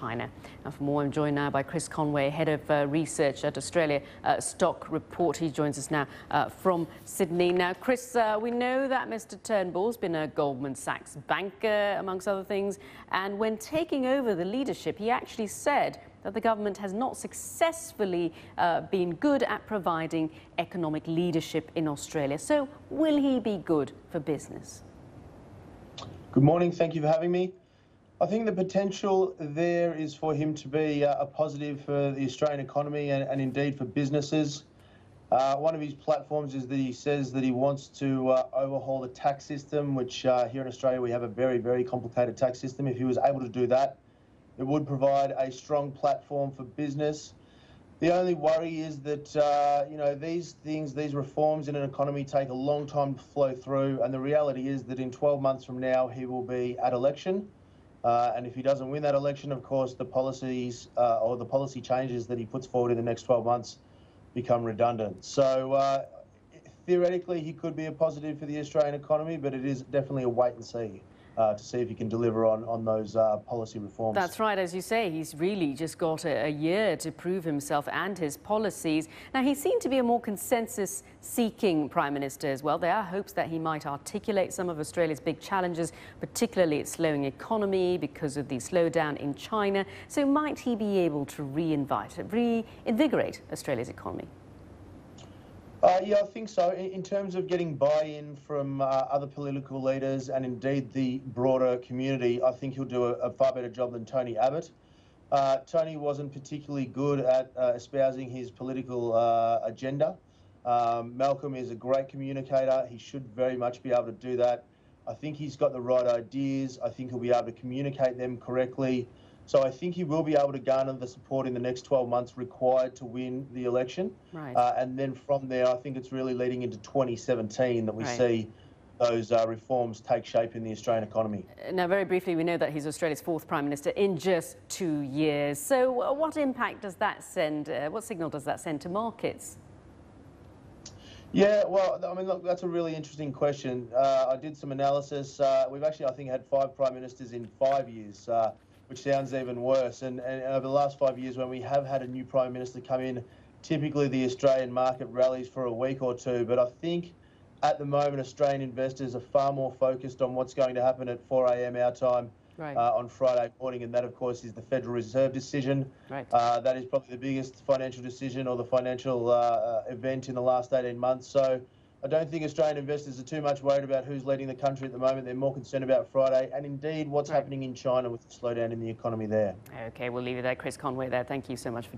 China. Now, for more, I'm joined now by Chris Conway, Head of Research at Australia Stock Report. He joins us now from Sydney. Now, Chris, we know that Mr. Turnbull's been a Goldman Sachs banker, amongst other things, and when taking over the leadership, he actually said that the government has not successfully been good at providing economic leadership in Australia. So will he be good for business? Good morning. Thank you for having me. I think the potential there is for him to be a positive for the Australian economy and indeed for businesses. One of his platforms is that he says that he wants to overhaul the tax system, which here in Australia we have a very, very complicated tax system. If he was able to do that, it would provide a strong platform for business. The only worry is that these reforms in an economy take a long time to flow through, and the reality is that in 12 months from now he will be at election. And if he doesn't win that election, of course, the policies or the policy changes that he puts forward in the next 12 months become redundant. So theoretically, he could be a positive for the Australian economy, but it is definitely a wait and see to see if he can deliver on those policy reforms. That's right. As you say, he's really just got a year to prove himself and his policies. Now, he seemed to be a more consensus-seeking Prime Minister as well. There are hopes that he might articulate some of Australia's big challenges, particularly its slowing economy because of the slowdown in China. So might he be able to reinvigorate Australia's economy? Yeah, I think so. In terms of getting buy-in from other political leaders and indeed the broader community, I think he'll do a far better job than Tony Abbott. Tony wasn't particularly good at espousing his political agenda. Malcolm is a great communicator. He should very much be able to do that. I think he's got the right ideas. I think he'll be able to communicate them correctly. So I think he will be able to garner the support in the next 12 months required to win the election. Right. And then from there, I think it's really leading into 2017 that we see those reforms take shape in the Australian economy. Now, very briefly, we know that he's Australia's fourth Prime Minister in just 2 years. So what impact does that send, what signal does that send to markets? Yeah, well, I mean, look, that's a really interesting question. I did some analysis. We've actually, I think, had 5 Prime Ministers in 5 years. Which sounds even worse. And over the last 5 years, when we have had a new Prime Minister come in, typically the Australian market rallies for a week or two. But I think at the moment, Australian investors are far more focused on what's going to happen at 4 a.m. our time on Friday morning. And that, of course, is the Federal Reserve decision. That is probably the biggest financial decision or the financial event in the last 18 months. So I don't think Australian investors are too much worried about who's leading the country at the moment. They're more concerned about Friday and indeed what's happening in China with the slowdown in the economy there. OK, we'll leave it there. Chris Conway there. Thank you so much for